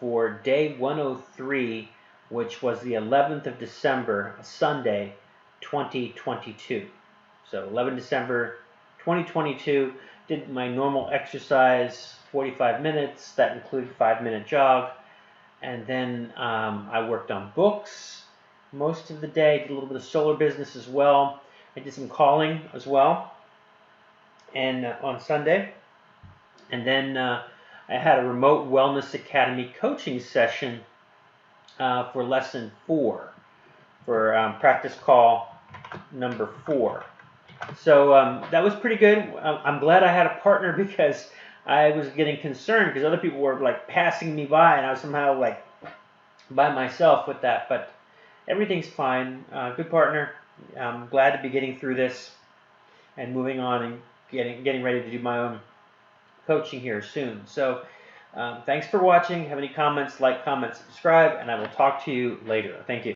for day 103, which was the 11th of December, Sunday, 2022. So 11 December 2022, did my normal exercise, 45 minutes. That included a 5-minute jog. And then I worked on books most of the day, did a little bit of solar business as well. I did some calling as well, and on Sunday. And then I had a remote wellness academy coaching session for lesson 4, for practice call number 4. So that was pretty good. I'm glad I had a partner because I was getting concerned because other people were like passing me by, and I was somehow like by myself with that. But everything's fine. Good partner. I'm glad to be getting through this and moving on and getting ready to do my own coaching here soon. So thanks for watching. Have any comments, like, comment, subscribe, and I will talk to you later. Thank you.